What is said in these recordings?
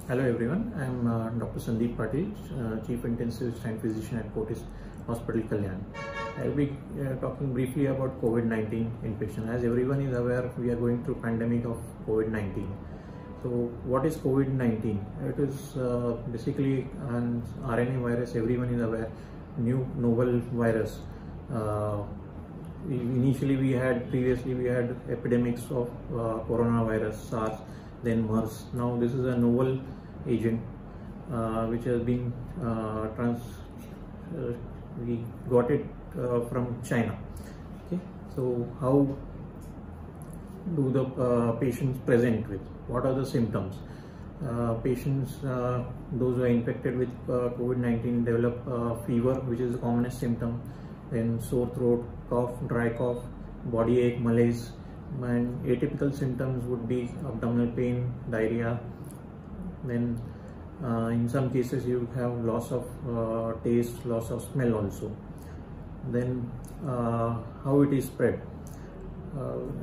Hello everyone, I am Dr. Sandeep Patil, Chief Intensivist and Physician at Fortis Hospital, Kalyan. I will be talking briefly about COVID-19 infection. As everyone is aware, we are going through pandemic of COVID-19. So what is COVID-19? It is basically an RNA virus, everyone is aware, new novel virus. Previously we had epidemics of coronavirus, SARS, then MERS. Now this is a novel agent which has been we got it from China. Okay, so how do the patients present with? What are the symptoms? Patients, those who are infected with COVID-19 develop fever, which is the commonest symptom, then sore throat, cough, dry cough, body ache, malaise, and atypical symptoms would be abdominal pain, diarrhea. Then in some cases you have loss of taste, loss of smell also. Then how it is spread?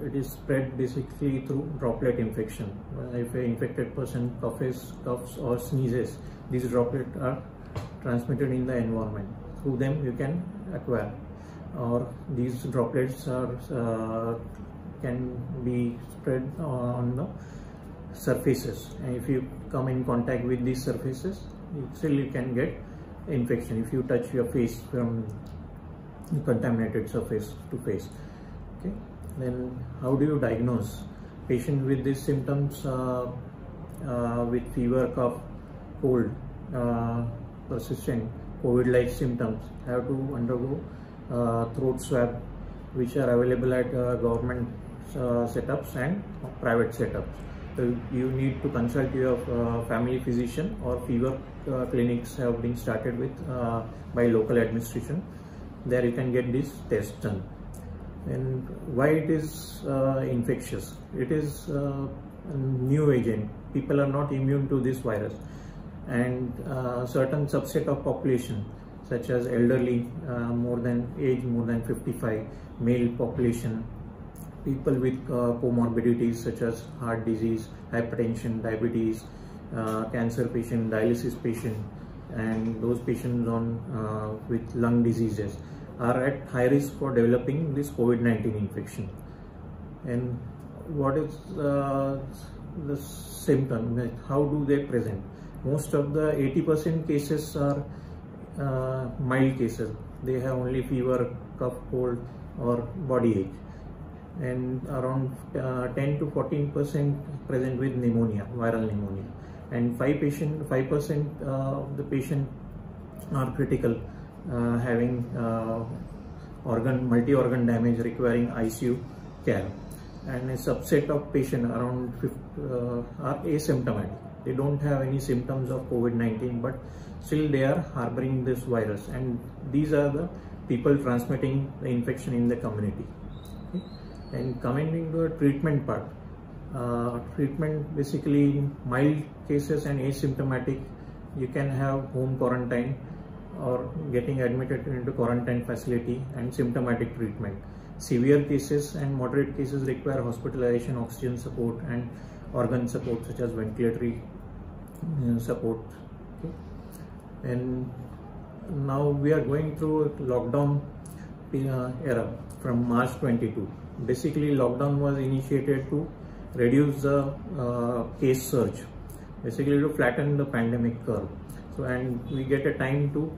It is spread basically through droplet infection. If an infected person coughs or sneezes, these droplets are transmitted in the environment. Through them you can acquire, or these droplets can be spread on the surfaces, and if you come in contact with these surfaces, still you can get infection if you touch your face from contaminated surface to face. Okay, then how do you diagnose patient with these symptoms with fever, cough, cold, persistent COVID-like symptoms? Have to undergo throat swab, which are available at government setups and private setups. So you need to consult your family physician, or fever clinics have been started with by local administration. There you can get this test done. And why it is infectious? It is a new agent. People are not immune to this virus, and certain subset of population, such as elderly, more than 55, male population, people with comorbidities such as heart disease, hypertension, diabetes, cancer patient, dialysis patient, and those patients with lung diseases are at high risk for developing this COVID-19 infection. And what is the symptom? How do they present? Most of the 80% cases are mild cases. They have only fever, cough, cold, or body ache, and around 10 to 14% present with pneumonia, viral pneumonia, and 5% of the patient are critical, having multi-organ damage requiring ICU care, and a subset of patient around are asymptomatic. They don't have any symptoms of COVID-19, but still they are harboring this virus, and these are the people transmitting the infection in the community. Okay? And coming into the treatment part, treatment basically in mild cases and asymptomatic, you can have home quarantine or getting admitted into quarantine facility and symptomatic treatment. Severe cases and moderate cases require hospitalization, oxygen support, and organ support such as ventilatory support. Okay? And now we are going through a lockdown era from March 22. Basically, lockdown was initiated to reduce the case surge, basically to flatten the pandemic curve. So, and we get a time to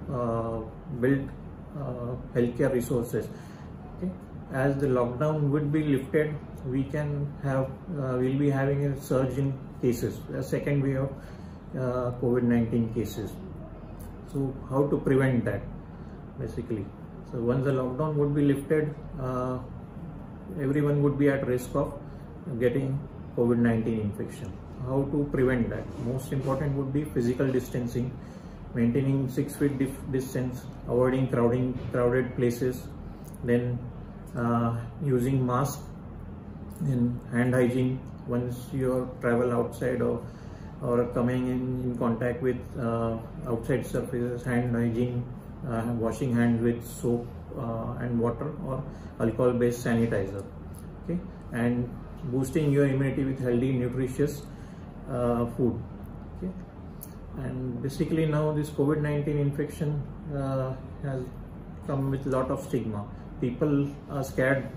build healthcare resources. Okay? As the lockdown would be lifted, we can have we'll be having a surge in cases, a second wave of COVID-19 cases. So how to prevent that, basically? So once the lockdown would be lifted, everyone would be at risk of getting COVID-19 infection. How to prevent that? Most important would be physical distancing, maintaining 6 feet distance, avoiding crowded places, then using mask, and hand hygiene once you travel outside or coming in contact with outside surfaces. Hand hygiene, washing hands with soap and water or alcohol based sanitizer. Okay, and boosting your immunity with healthy, nutritious food. Okay, And basically now this COVID-19 infection has come with a lot of stigma. People are scared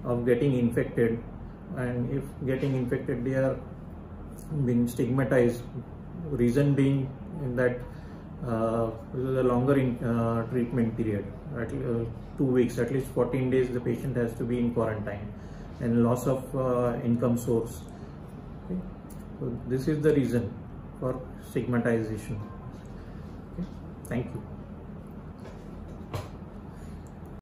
of getting infected, and if getting infected they are being stigmatized. Reason being that the longer treatment period, at 2 weeks, at least 14 days the patient has to be in quarantine, and loss of income source. Okay. So this is the reason for stigmatization. Okay. Thank you.